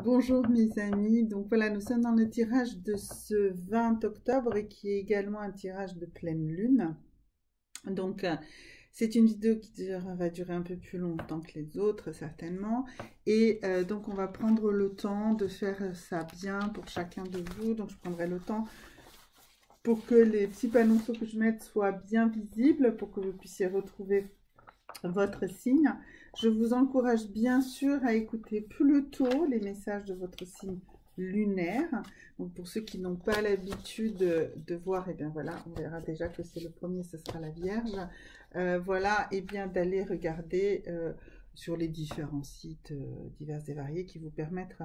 Bonjour mes amis, donc voilà, nous sommes dans le tirage de ce 20 octobre et qui est également un tirage de pleine lune. Donc c'est une vidéo qui va durer un peu plus longtemps que les autres certainement. Et donc on va prendre le temps de faire ça bien pour chacun de vous. Donc je prendrai le temps pour que les petits panneaux que je mette soient bien visibles, pour que vous puissiez retrouver votre signe. Je vous encourage bien sûr à écouter plus tôt les messages de votre signe lunaire. Donc pour ceux qui n'ont pas l'habitude de voir, et bien voilà, on verra déjà que c'est le premier, ce sera la Vierge. Voilà, et bien d'aller regarder sur les différents sites divers et variés qui vous permettent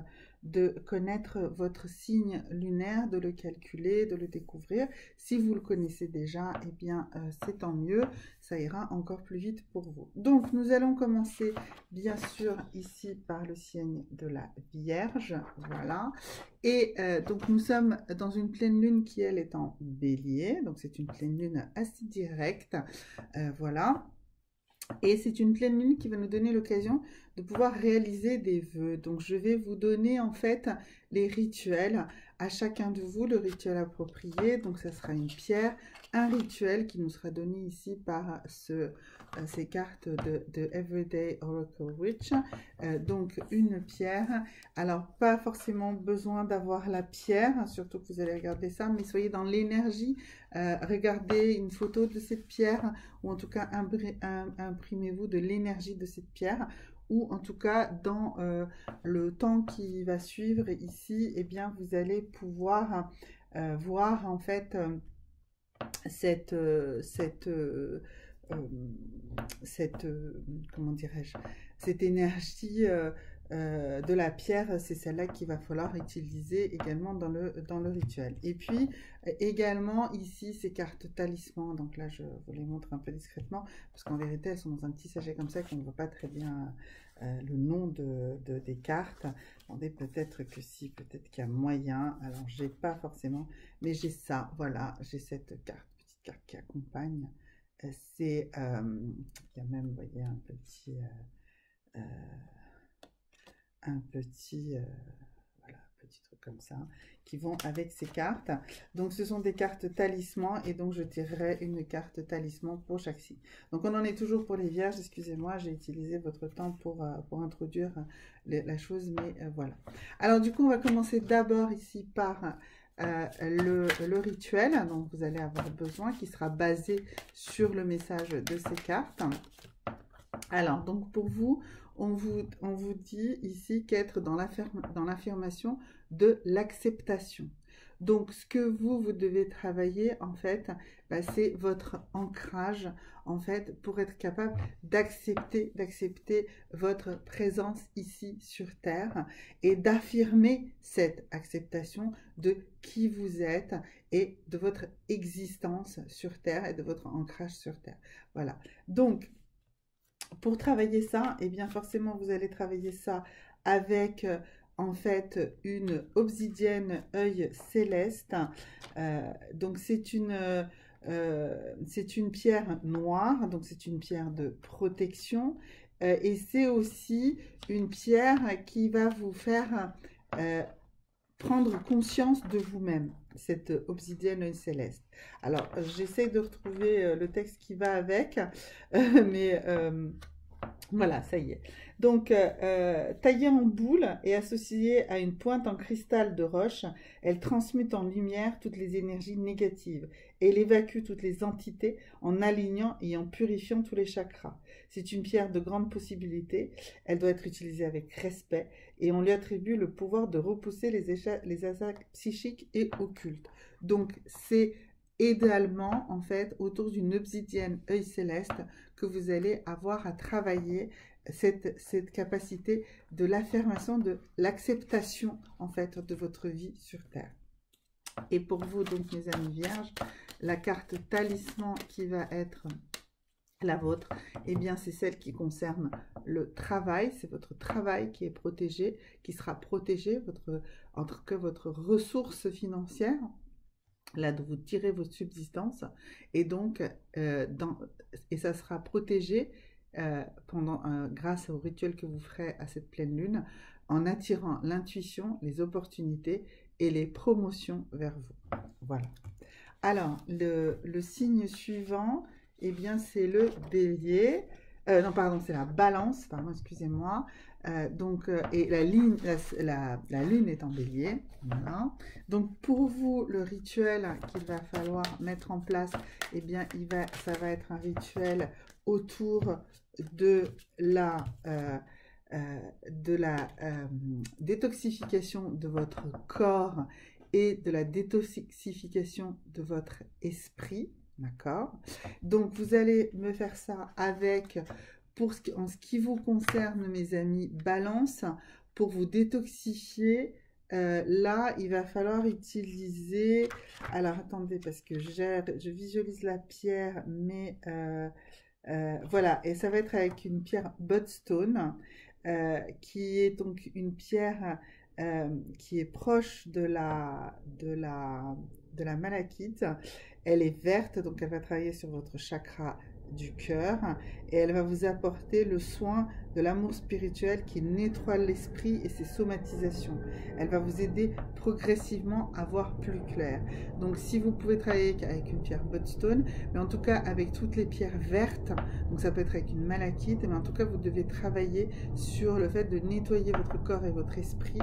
de connaître votre signe lunaire, de le calculer, de le découvrir. Si vous le connaissez déjà, et bien c'est tant mieux, ça ira encore plus vite pour vous. Donc nous allons commencer bien sûr ici par le signe de la Vierge, voilà. Et donc nous sommes dans une pleine lune qui elle est en Bélier, donc c'est une pleine lune assez directe, voilà. Et c'est une pleine lune qui va nous donner l'occasion de pouvoir réaliser des vœux. Donc je vais vous donner en fait les rituels à chacun de vous, le rituel approprié. Donc ça sera une pierre, un rituel qui nous sera donné ici par ces cartes de Everyday Oracle Witch. Donc une pierre. Alors pas forcément besoin d'avoir la pierre, surtout que vous allez regarder ça, mais soyez dans l'énergie. Regardez une photo de cette pierre, ou en tout cas imprimez-vous de l'énergie de cette pierre, ou en tout cas dans le temps qui va suivre ici, eh bien vous allez pouvoir voir en fait comment dirais-je, cette énergie de la pierre. C'est celle-là qu'il va falloir utiliser également dans le rituel. Et puis également ici ces cartes talismans. Donc là je vous les montre un peu discrètement parce qu'en vérité elles sont dans un petit sachet comme ça qu'on ne voit pas très bien le nom des cartes. Attendez, peut-être que si, peut-être qu'il y a moyen. Alors j'ai pas forcément, mais j'ai ça, voilà, j'ai cette carte, petite carte qui accompagne. C'est, il y a même, vous voyez, voilà, petit truc comme ça, qui vont avec ces cartes. Donc ce sont des cartes talismans, et donc je tirerai une carte talisman pour chaque signe. Donc on en est toujours pour les Vierges, excusez-moi, j'ai utilisé votre temps pour introduire la chose, mais voilà. Alors du coup, on va commencer d'abord ici par le rituel dont vous allez avoir besoin, qui sera basé sur le message de ces cartes. Alors, donc pour vous, on vous dit ici qu'être dans l'affirmation de l'acceptation. Donc, ce que vous devez travailler, en fait, bah, c'est votre ancrage, en fait, pour être capable d'accepter votre présence ici sur Terre et d'affirmer cette acceptation de qui vous êtes et de votre existence sur Terre et de votre ancrage sur Terre. Voilà. Donc, pour travailler ça, eh bien forcément vous allez travailler ça avec en fait une obsidienne œil céleste. Donc c'est une pierre noire, donc c'est une pierre de protection, et c'est aussi une pierre qui va vous faire prendre conscience de vous-même, cette obsidienne œil céleste. Alors j'essaie de retrouver le texte qui va avec, mais voilà, ça y est. Donc, taillée en boule et associée à une pointe en cristal de roche, elle transmute en lumière toutes les énergies négatives et elle évacue toutes les entités en alignant et en purifiant tous les chakras. C'est une pierre de grande possibilité. Elle doit être utilisée avec respect et on lui attribue le pouvoir de repousser les attaques psychiques et occultes. Donc, c'est idéalement, en fait, autour d'une obsidienne œil céleste que vous allez avoir à travailler cette capacité de l'affirmation, de l'acceptation, en fait, de votre vie sur Terre. Et pour vous, donc, mes amis vierges, la carte talisman qui va être la vôtre, eh bien, c'est celle qui concerne le travail. C'est votre travail qui est protégé, qui sera protégé, votre ressource financière, là de vous tirer votre subsistance, et donc et ça sera protégé grâce au rituel que vous ferez à cette pleine lune, en attirant l'intuition, les opportunités et les promotions vers vous. Voilà. Alors, le signe suivant, eh bien, c'est le bélier. Non, pardon, c'est la balance, pardon, excusez-moi. Et la lune est en bélier. Voilà. Donc, pour vous, le rituel qu'il va falloir mettre en place, eh bien, ça va être un rituel autour de la détoxification de votre corps et de la détoxification de votre esprit, d'accord? Donc, vous allez me faire ça avec, en ce qui vous concerne, mes amis, balance, pour vous détoxifier. Là, il va falloir utiliser, alors attendez, parce que je visualise la pierre, mais voilà, et ça va être avec une pierre Budstone, qui est donc une pierre qui est proche de la malachite. Elle est verte, donc elle va travailler sur votre chakra du cœur et elle va vous apporter le soin de l'amour spirituel qui nettoie l'esprit et ses somatisations. Elle va vous aider progressivement à voir plus clair. Donc si vous pouvez travailler avec une pierre Budstone, mais en tout cas avec toutes les pierres vertes, donc ça peut être avec une malachite, mais en tout cas vous devez travailler sur le fait de nettoyer votre corps et votre esprit.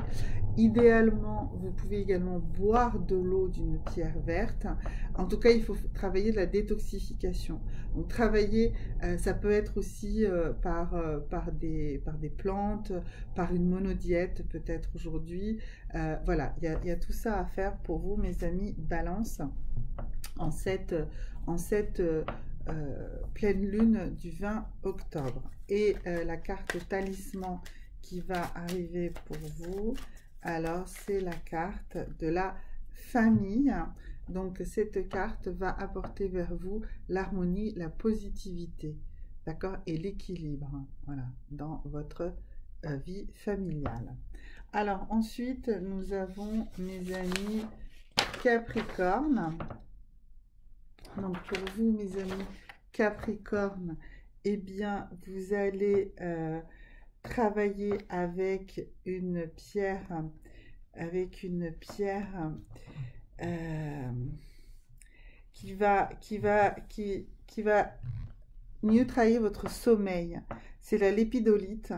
Idéalement, vous pouvez également boire de l'eau d'une pierre verte. En tout cas, il faut travailler de la détoxification. Donc travailler, ça peut être aussi par des plantes, par une monodiète peut-être aujourd'hui. Voilà, il y a tout ça à faire pour vous, mes amis Balance, en cette pleine lune du 20 octobre. Et la carte talisman qui va arriver pour vous, alors c'est la carte de la famille. Donc cette carte va apporter vers vous l'harmonie, la positivité, d'accord, et l'équilibre, voilà, dans votre vie familiale. Alors ensuite, nous avons, mes amis Capricorne. Donc pour vous, mes amis Capricorne, eh bien, vous allez travailler avec une pierre, qui va mieux travailler votre sommeil. C'est la lépidolite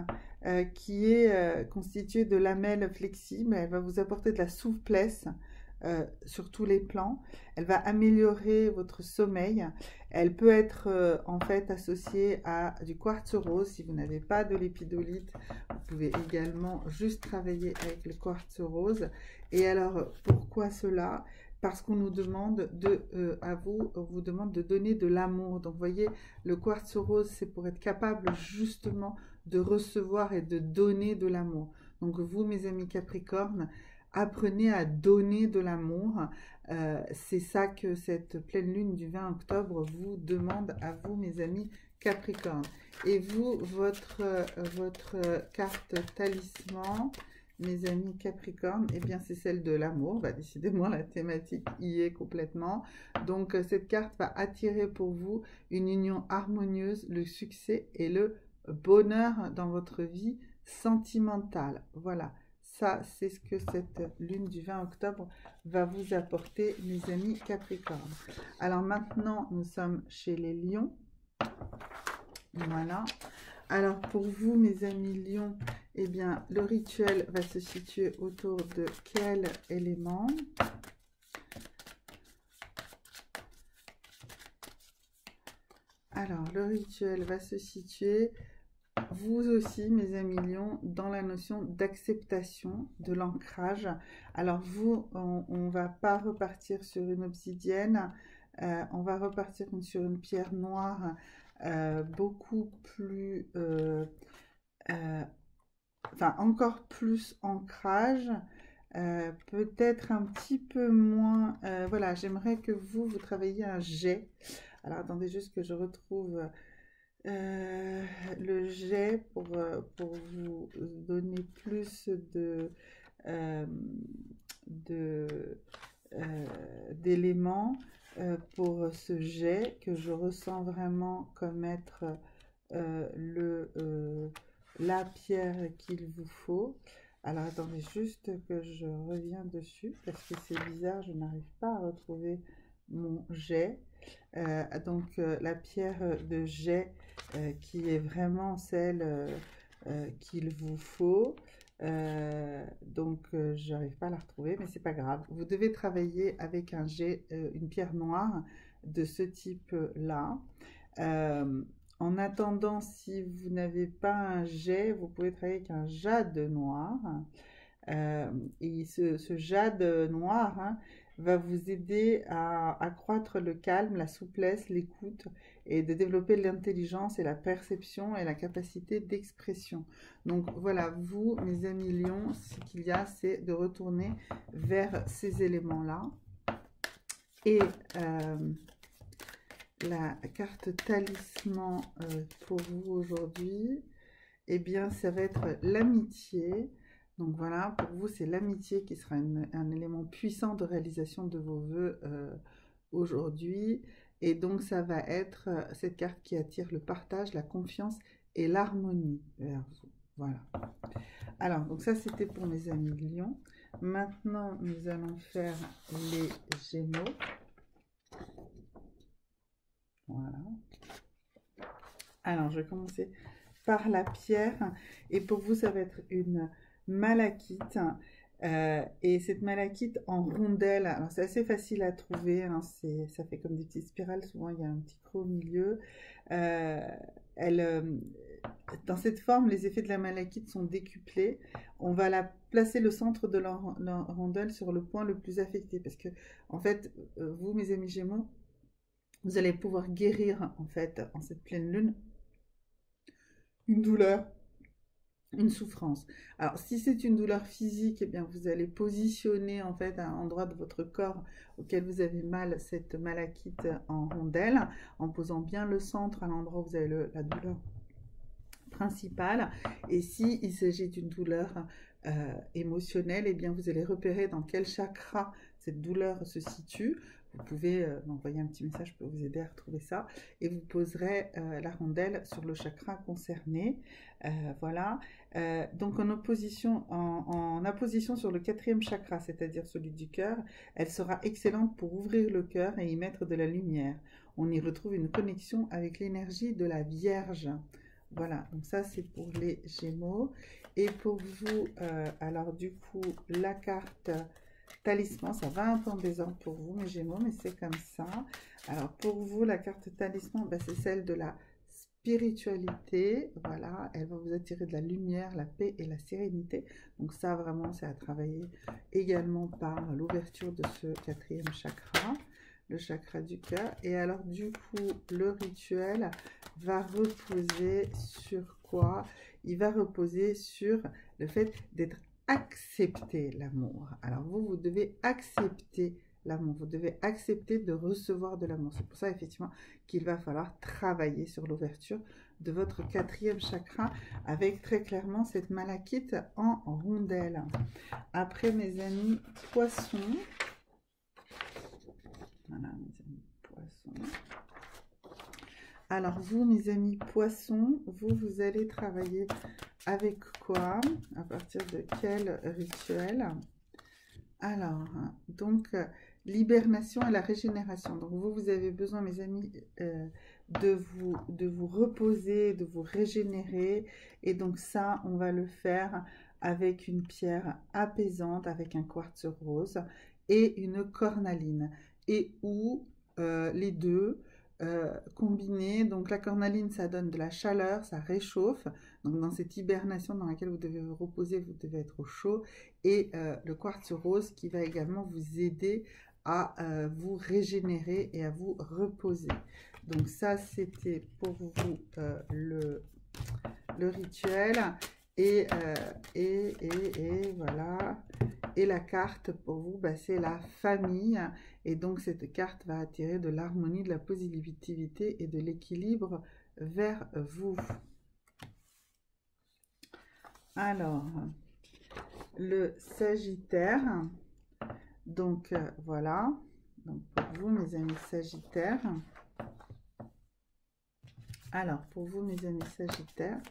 qui est constituée de lamelles flexibles. Elle va vous apporter de la souplesse sur tous les plans. Elle va améliorer votre sommeil. Elle peut être en fait associée à du quartz rose. Si vous n'avez pas de lépidolite, vous pouvez également juste travailler avec le quartz rose. Et alors, pourquoi cela? Parce qu'on nous demande on vous demande de donner de l'amour. Donc, vous voyez, le quartz rose, c'est pour être capable justement de recevoir et de donner de l'amour. Donc, vous, mes amis Capricorne, apprenez à donner de l'amour. C'est ça que cette pleine lune du 20 octobre vous demande à vous, mes amis Capricorne. Et vous, votre carte talisman, mes amis Capricorne, eh bien c'est celle de l'amour. Bah, décidément, la thématique y est complètement. Donc cette carte va attirer pour vous une union harmonieuse, le succès et le bonheur dans votre vie sentimentale. Voilà, ça c'est ce que cette lune du 20 octobre va vous apporter, mes amis Capricorne. Alors maintenant, nous sommes chez les lions. Voilà. Alors pour vous, mes amis lions, eh bien le rituel va se situer autour de quel élément? Alors le rituel va se situer, vous aussi, mes amis lions, dans la notion d'acceptation, de l'ancrage. Alors vous, on ne va pas repartir sur une obsidienne, on va repartir sur une pierre noire, beaucoup plus, enfin encore plus ancrage, peut-être un petit peu moins, voilà, j'aimerais que vous travailliez un jet. Alors attendez juste que je retrouve le jet pour vous donner plus d'éléments pour ce jet que je ressens vraiment comme être la pierre qu'il vous faut. Alors, attendez juste que je reviens dessus parce que c'est bizarre, je n'arrive pas à retrouver mon jet. La pierre de jet qui est vraiment celle qu'il vous faut. Je n'arrive pas à la retrouver, mais c'est pas grave. Vous devez travailler avec un jet, une pierre noire de ce type-là. Euh, En attendant, si vous n'avez pas un jet, vous pouvez travailler avec un jade noir. Euh, ce jade noir, hein, va vous aider à accroître le calme, la souplesse, l'écoute et de développer l'intelligence et la perception et la capacité d'expression. Donc voilà, vous, mes amis lions, ce qu'il y a, c'est de retourner vers ces éléments-là. Et la carte talisman pour vous aujourd'hui, eh bien, ça va être l'amitié. Donc voilà, pour vous, c'est l'amitié qui sera un élément puissant de réalisation de vos vœux aujourd'hui. Et donc, ça va être cette carte qui attire le partage, la confiance et l'harmonie vers vous. Voilà. Alors, donc ça, c'était pour mes amis lions. Maintenant, nous allons faire les gémeaux. Voilà. Alors, je vais commencer par la pierre. Et pour vous, ça va être une malachite. Et cette malachite en rondelle, alors c'est assez facile à trouver, hein, ça fait comme des petites spirales, souvent il y a un petit creux au milieu. Dans cette forme, les effets de la malachite sont décuplés. On va la placer le centre de la rondelle sur le point le plus affecté, parce que en fait, vous, mes amis Gémeaux, vous allez pouvoir guérir en fait en cette pleine lune une douleur, une souffrance. Alors, si c'est une douleur physique, eh bien, vous allez positionner en fait à un endroit de votre corps auquel vous avez mal cette malachite en rondelle, en posant bien le centre à l'endroit où vous avez la douleur principale. Et si il s'agit d'une douleur émotionnelle, eh bien, vous allez repérer dans quel chakra cette douleur se situe. Vous pouvez m'envoyer un petit message, je peux vous aider à retrouver ça. Et vous poserez la rondelle sur le chakra concerné. Voilà. Donc en opposition sur le 4e chakra, c'est-à-dire celui du cœur, elle sera excellente pour ouvrir le cœur et y mettre de la lumière. On y retrouve une connexion avec l'énergie de la Vierge. Voilà, donc ça c'est pour les Gémeaux. Et pour vous, alors du coup, la carte talisman, ça va un peu en désordre pour vous, mes Gémeaux, mais c'est comme ça. Alors pour vous, la carte talisman, ben, c'est celle de la spiritualité. Voilà, elle va vous attirer de la lumière, la paix et la sérénité. Donc ça, vraiment, c'est à travailler également par l'ouverture de ce 4e chakra, le chakra du cœur. Et alors du coup, le rituel va reposer sur quoi? Il va reposer sur le fait d'être accepter l'amour. Alors vous devez accepter l'amour, vous devez accepter de recevoir de l'amour. C'est pour ça effectivement qu'il va falloir travailler sur l'ouverture de votre 4e chakra avec très clairement cette malachite en rondelle. Après, mes amis poissons, voilà mes amis poissons. Alors vous, mes amis poissons, vous allez travailler avec quoi? À partir de quel rituel? Alors, donc, l'hibernation et la régénération. Donc, vous avez besoin, mes amis, de vous reposer, de vous régénérer. Et donc, ça, on va le faire avec une pierre apaisante, avec un quartz rose et une cornaline. Et ou les deux combinés. Donc, la cornaline, ça donne de la chaleur, ça réchauffe. Donc, dans cette hibernation dans laquelle vous devez vous reposer, vous devez être au chaud. Et le quartz rose qui va également vous aider à vous régénérer et à vous reposer. Donc ça, c'était pour vous le rituel. Et voilà. Et la carte pour vous, bah, c'est la famille. Et donc cette carte va attirer de l'harmonie, de la positivité et de l'équilibre vers vous. Alors, le Sagittaire. Donc voilà. Donc pour vous, mes amis Sagittaires. Alors pour vous, mes amis Sagittaires.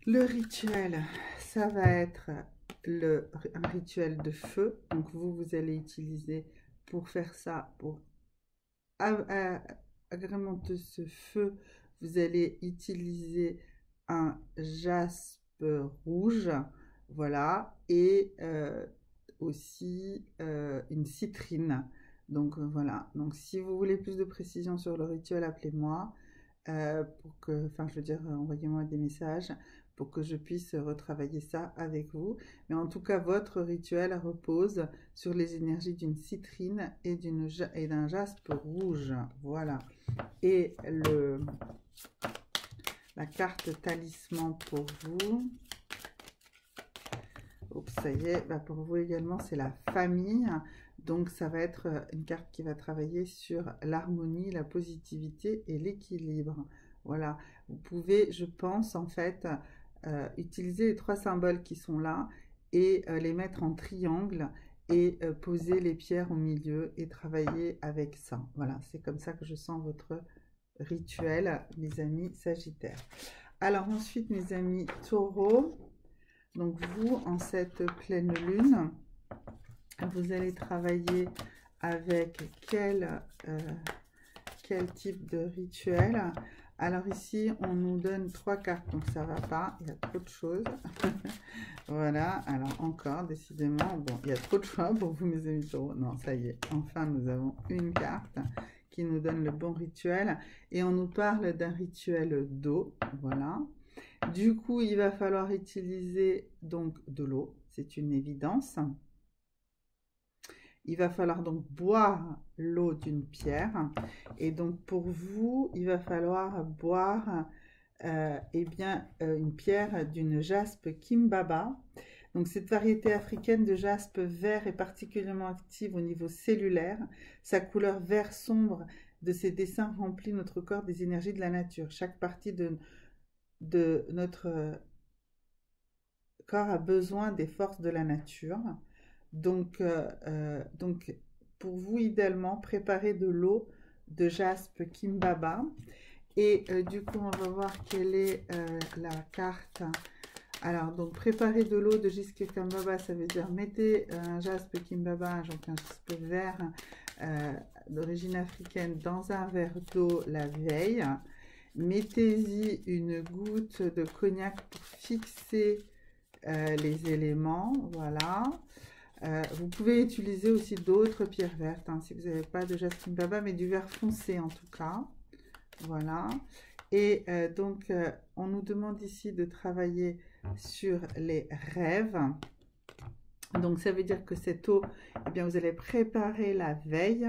Le rituel, ça va être un rituel de feu. Donc vous allez utiliser pour faire ça, pour agrémenter ce feu, vous allez utiliser un jaspe rouge, voilà, et aussi une citrine. Donc voilà, donc si vous voulez plus de précision sur le rituel, appelez-moi pour que, enfin je veux dire, envoyez-moi des messages pour que je puisse retravailler ça avec vous. Mais en tout cas, votre rituel repose sur les énergies d'une citrine et d'un jaspe rouge. Voilà. Et la carte talisman pour vous. Oups, ça y est, bah pour vous également, c'est la famille. Donc, ça va être une carte qui va travailler sur l'harmonie, la positivité et l'équilibre. Voilà. Vous pouvez, je pense, en fait, utiliser les 3 symboles qui sont là et les mettre en triangle et poser les pierres au milieu et travailler avec ça. Voilà, c'est comme ça que je sens votre rituel, mes amis Sagittaires. Alors ensuite, mes amis Taureau, donc vous, en cette pleine lune, vous allez travailler avec quel type de rituel? Alors ici, on nous donne 3 cartes, donc ça va pas, il y a trop de choses. Voilà, alors encore, décidément, bon, il y a trop de choix pour vous, mes amis taureaux. Non, ça y est, enfin, nous avons une carte qui nous donne le bon rituel. Et on nous parle d'un rituel d'eau, voilà. Du coup, il va falloir utiliser donc de l'eau, c'est une évidence. Il va falloir donc boire l'eau d'une pierre. Et donc pour vous, il va falloir boire une pierre d'une jaspe Kimbaba. Donc cette variété africaine de jaspe vert est particulièrement active au niveau cellulaire. Sa couleur vert sombre de ses dessins remplit notre corps des énergies de la nature. Chaque partie de notre corps a besoin des forces de la nature. Donc pour vous, idéalement, préparez de l'eau de jaspe Kimbaba. Et du coup, on va voir quelle est la carte. Alors, donc, préparer de l'eau de jaspe Kimbaba, ça veut dire mettez un jaspe Kimbaba, donc un jaspe vert d'origine africaine, dans un verre d'eau la veille. Mettez-y une goutte de cognac pour fixer les éléments, voilà. Vous pouvez utiliser aussi d'autres pierres vertes, hein, si vous n'avez pas de jaspe Kimbaba, mais du vert foncé en tout cas. Voilà. Et donc, on nous demande ici de travailler sur les rêves. Donc, ça veut dire que cette eau, eh bien, vous allez préparer la veille.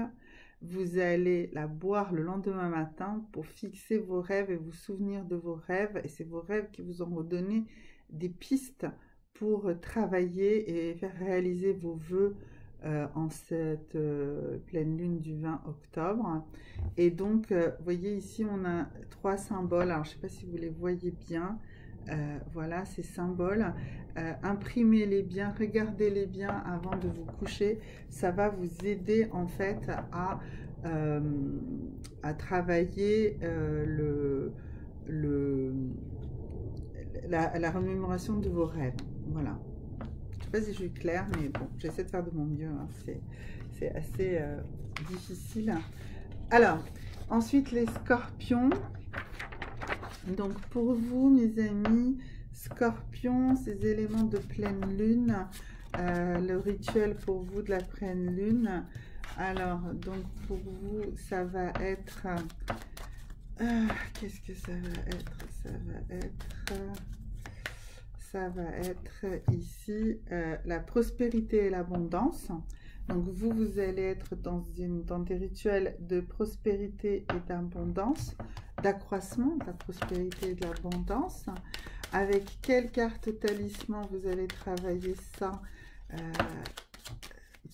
Vous allez la boire le lendemain matin pour fixer vos rêves et vous souvenir de vos rêves. Et c'est vos rêves qui vous ont donné des pistes pour travailler et faire réaliser vos vœux en cette pleine lune du 20 octobre. Et donc, vous voyez ici, on a 3 symboles. Alors, je ne sais pas si vous les voyez bien. Voilà, ces symboles. Imprimez-les bien, regardez-les bien avant de vous coucher. Ça va vous aider, en fait, à travailler la remémoration de vos rêves. Voilà. Je ne sais pas si je suis claire, mais bon, j'essaie de faire de mon mieux. Hein. C'est assez difficile. Alors, ensuite, les scorpions. Donc, pour vous, mes amis, scorpions, ces éléments de pleine lune, le rituel pour vous de la pleine lune. Alors, donc, pour vous, ça va être... qu'est-ce que ça va être? Ça va être ici la prospérité et l'abondance. Donc vous allez être dans des rituels de prospérité et d'abondance, d'accroissement de la prospérité et de l'abondance. Avec quelle carte talisman vous allez travailler ça?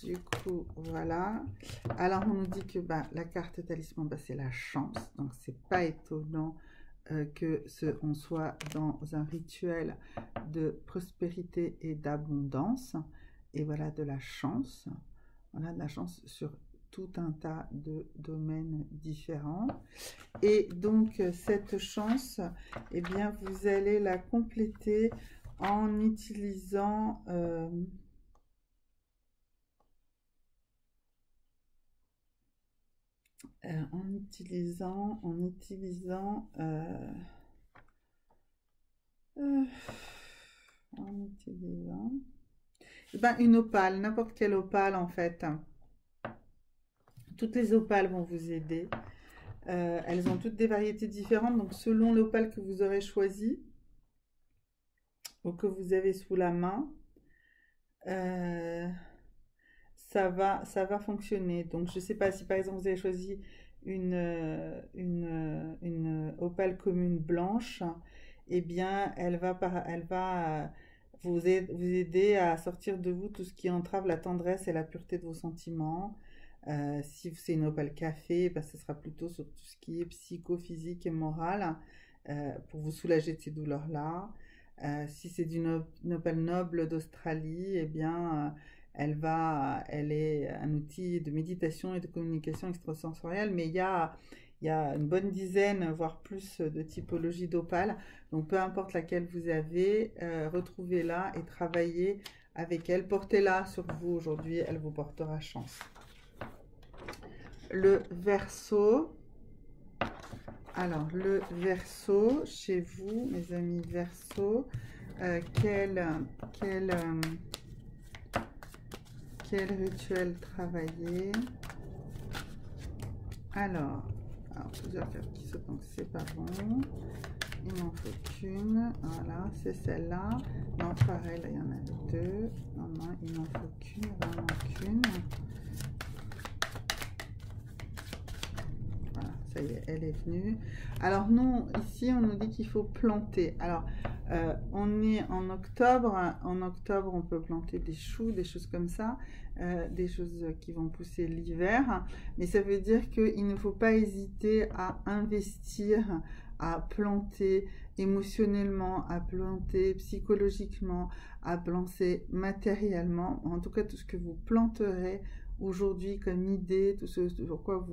Du coup, voilà. Alors, on nous dit que la carte talisman, c'est la chance. Donc, c'est pas étonnant on soit dans un rituel de prospérité et d'abondance. Et voilà, de la chance. Voilà, de la chance sur tout un tas de domaines différents. Et donc, cette chance, eh bien, vous allez la compléter en utilisant... en utilisant ben, une opale, n'importe quelle opale en fait. Toutes les opales vont vous aider. Elles ont toutes des variétés différentes, donc selon l'opale que vous aurez choisi ou que vous avez sous la main, ça va fonctionner. Donc je ne sais pas si par exemple vous avez choisi une opale commune blanche, eh bien elle va vous aider à sortir de vous tout ce qui entrave la tendresse et la pureté de vos sentiments. Si c'est une opale café, ben, ce sera plutôt sur tout ce qui est psychophysique et moral, pour vous soulager de ces douleurs-là. Si c'est une opale noble d'Australie, eh bien, elle est un outil de méditation et de communication extrasensorielle, mais il y a une bonne dizaine, voire plus, de typologies d'opales. Donc, peu importe laquelle vous avez, retrouvez-la et travaillez avec elle. Portez-la sur vous aujourd'hui, elle vous portera chance. Le Verseau. Alors, le Verseau, chez vous, mes amis Verseau, quel rituel travailler? Alors, plusieurs cartes qui sautent, donc c'est pas bon. Il m'en faut qu'une. Voilà, c'est celle-là. Non, pareil, là, il y en a deux. Non, non, il m'en faut qu'une, vraiment qu'une. Voilà, ça y est, elle est venue. Alors, nous, ici, on nous dit qu'il faut planter. Alors, on est en octobre. En octobre, on peut planter des choux, des choses comme ça. Des choses qui vont pousser l'hiver. Mais ça veut dire qu'il ne faut pas hésiter à investir, à planter émotionnellement, à planter psychologiquement, à planter matériellement. En tout cas, tout ce que vous planterez aujourd'hui comme idée, tout ce sur quoi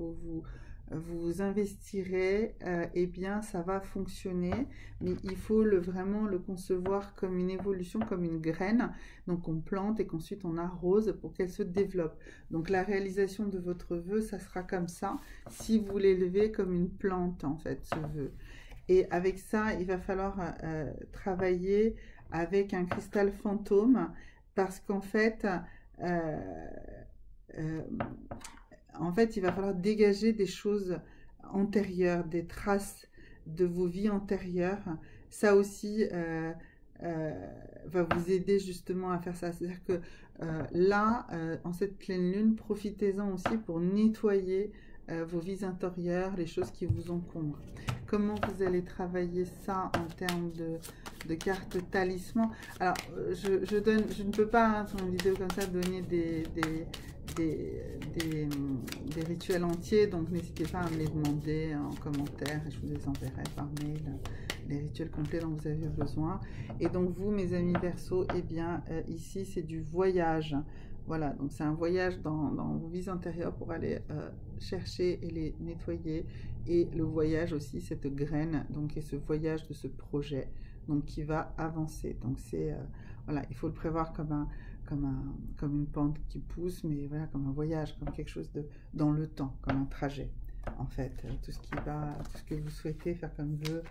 vous investirez, eh bien, ça va fonctionner. Mais il faut vraiment le concevoir comme une évolution, comme une graine. Donc, on plante et qu'ensuite on arrose pour qu'elle se développe. Donc, la réalisation de votre vœu, ça sera comme ça, si vous l'élevez comme une plante, en fait, ce vœu. Et avec ça, il va falloir travailler avec un cristal fantôme, parce qu'en fait, il va falloir dégager des choses antérieures, des traces de vos vies antérieures. Ça aussi va vous aider justement à faire ça. C'est-à-dire que là, en cette pleine lune, profitez-en aussi pour nettoyer vos vies intérieures, les choses qui vous encombrent. Comment vous allez travailler ça en termes de cartes talisman? Alors, je ne peux pas, sur une vidéo comme ça, donner des rituels entiers, donc n'hésitez pas à me les demander en commentaire et je vous les enverrai par mail, les rituels complets dont vous avez besoin. Et donc vous, mes amis Verseau, eh bien ici c'est du voyage. Voilà, donc c'est un voyage dans vos vies antérieures pour aller chercher et les nettoyer. Et le voyage aussi, cette graine, donc, et ce voyage de ce projet, donc qui va avancer. Donc c'est, voilà, il faut le prévoir comme une pente qui pousse, mais voilà, comme un voyage, comme quelque chose dans le temps, comme un trajet. En fait, tout ce que vous souhaitez faire comme vœu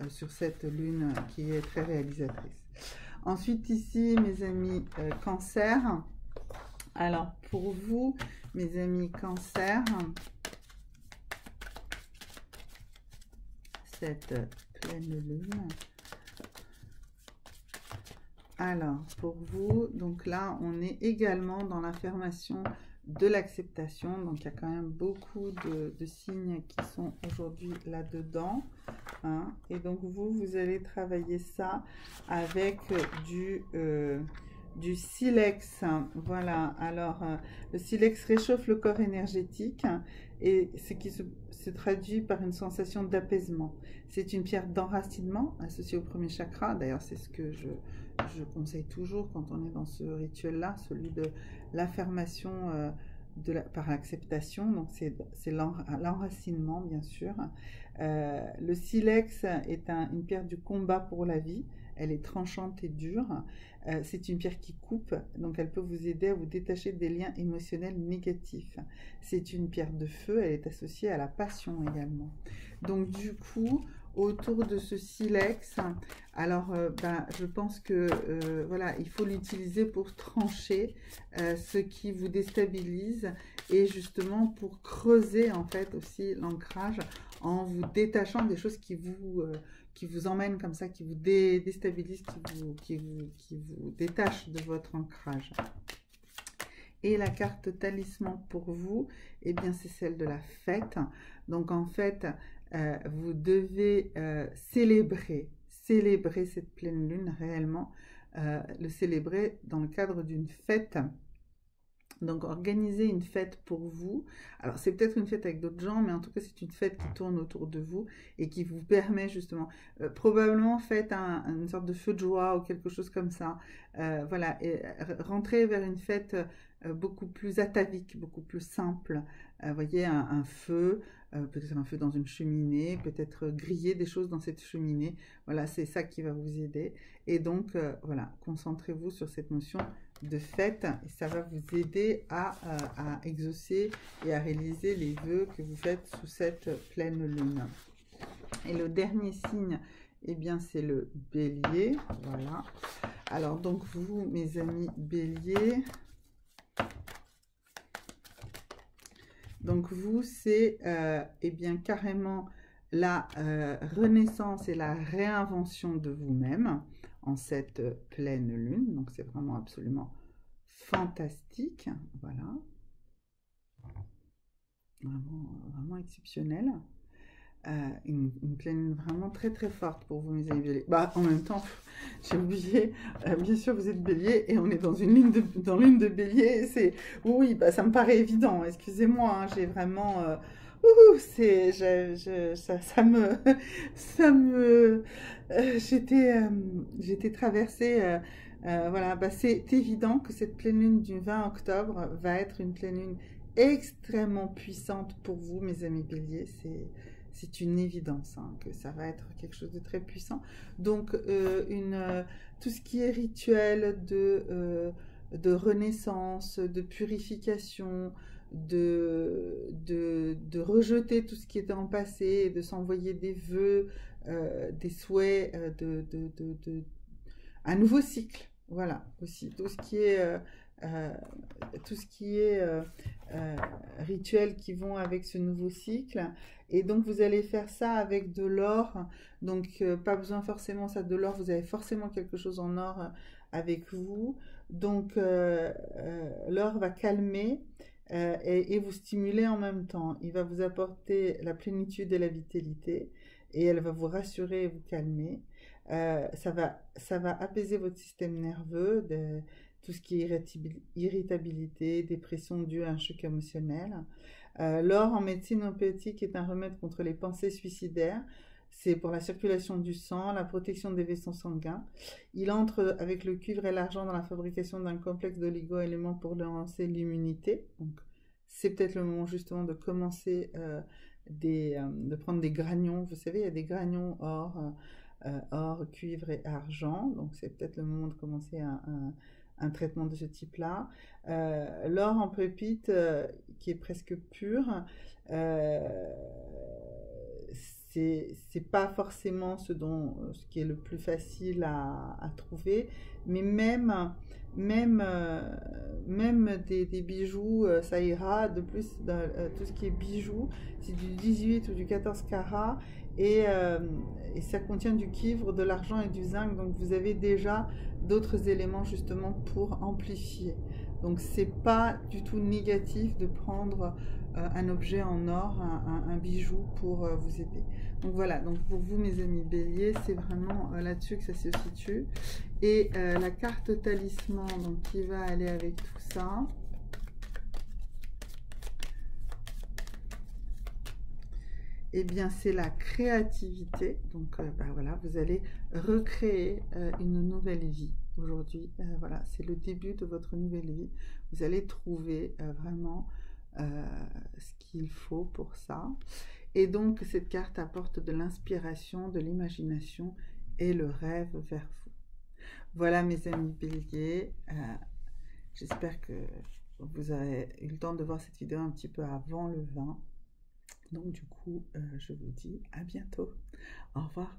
sur cette lune qui est très réalisatrice. Ensuite ici, mes amis Cancer. Alors, pour vous, mes amis Cancer, cette pleine lune. Alors, pour vous, donc là, on est également dans l'affirmation de l'acceptation. Donc, il y a quand même beaucoup de signes qui sont aujourd'hui là-dedans. Hein. Et donc, vous allez travailler ça avec du silex. Voilà, alors le silex réchauffe le corps énergétique et ce qui se traduit par une sensation d'apaisement. C'est une pierre d'enracinement associée au premier chakra. D'ailleurs, c'est ce que je conseille toujours quand on est dans ce rituel-là, celui de l'affirmation par l'acceptation, donc c'est l'enracinement bien sûr. Le silex est une pierre du combat pour la vie, elle est tranchante et dure, c'est une pierre qui coupe, donc elle peut vous aider à vous détacher des liens émotionnels négatifs. C'est une pierre de feu, elle est associée à la passion également. Donc du coup, autour de ce silex, alors je pense que voilà, il faut l'utiliser pour trancher ce qui vous déstabilise et justement pour creuser en fait aussi l'ancrage en vous détachant des choses qui vous emmènent comme ça, qui vous déstabilisent, qui vous détachent de votre ancrage. Et la carte talisman pour vous, eh bien c'est celle de la fête. Donc en fait, vous devez célébrer cette pleine lune réellement, le célébrer dans le cadre d'une fête. Donc organiser une fête pour vous. Alors c'est peut-être une fête avec d'autres gens, mais en tout cas c'est une fête qui tourne autour de vous et qui vous permet justement, probablement faites une sorte de feu de joie ou quelque chose comme ça. Voilà, et rentrez vers une fête beaucoup plus atavique, beaucoup plus simple. Voyez, un feu, peut-être un feu dans une cheminée, peut-être griller des choses dans cette cheminée. Voilà, c'est ça qui va vous aider. Et donc, voilà, concentrez-vous sur cette notion de fête et ça va vous aider à exaucer et à réaliser les vœux que vous faites sous cette pleine lune. Et le dernier signe, eh bien, c'est le bélier. Voilà. Alors, donc, vous, mes amis béliers, donc vous, c'est eh bien carrément la renaissance et la réinvention de vous-même en cette pleine lune. Donc c'est vraiment absolument fantastique. Voilà. Vraiment exceptionnel. Une pleine lune vraiment très très forte pour vous, mes amis béliers. Bah, en même temps, j'ai oublié, bien sûr vous êtes bélier et on est dans une ligne de bélier. C'est oui, bah, ça me paraît évident. Excusez-moi, hein, j'ai vraiment c'est j'étais traversée. Voilà, bah, c'est évident que cette pleine lune du 20 octobre va être une pleine lune extrêmement puissante pour vous, mes amis béliers. C'est une évidence hein, que ça va être quelque chose de très puissant. Donc, tout ce qui est rituel de renaissance, de purification, de rejeter tout ce qui était en passé, et de s'envoyer des vœux, des souhaits, un nouveau cycle. Voilà, aussi, tout ce qui est rituels qui vont avec ce nouveau cycle. Et donc vous allez faire ça avec de l'or, donc pas besoin forcément ça de l'or, vous avez forcément quelque chose en or avec vous, donc l'or va calmer et vous stimuler en même temps, il va vous apporter la plénitude et la vitalité et elle va vous rassurer et vous calmer. Ça va apaiser votre système nerveux, tout ce qui est irritabilité, dépression due à un choc émotionnel. L'or en médecine homéopathique est un remède contre les pensées suicidaires. C'est pour la circulation du sang, la protection des vaisseaux sanguins. Il entre avec le cuivre et l'argent dans la fabrication d'un complexe d'oligo-éléments pour lancer l'immunité. Donc, c'est peut-être le moment justement de commencer de prendre des granions. Vous savez, il y a des granions or, cuivre et argent. Donc, c'est peut-être le moment de commencer un traitement de ce type-là. L'or en pépite, qui est presque pur, c'est pas forcément ce qui est le plus facile à trouver, mais même des bijoux, ça ira. De plus, tout ce qui est bijoux, c'est du 18 ou du 14 carats, et ça contient du cuivre, de l'argent et du zinc, donc vous avez déjà d'autres éléments justement pour amplifier. Donc c'est pas du tout négatif de prendre un objet en or, un bijou pour vous aider. Donc voilà, donc pour vous mes amis béliers, c'est vraiment là-dessus que ça se situe. Et la carte talisman, donc qui va aller avec tout ça. Eh bien, c'est la créativité. Donc, voilà, vous allez recréer une nouvelle vie aujourd'hui. Voilà, c'est le début de votre nouvelle vie. Vous allez trouver vraiment ce qu'il faut pour ça. Et donc, cette carte apporte de l'inspiration, de l'imagination et le rêve vers vous. Voilà, mes amis béliers. J'espère que vous avez eu le temps de voir cette vidéo un petit peu avant le 20. Donc, du coup, je vous dis à bientôt. Au revoir.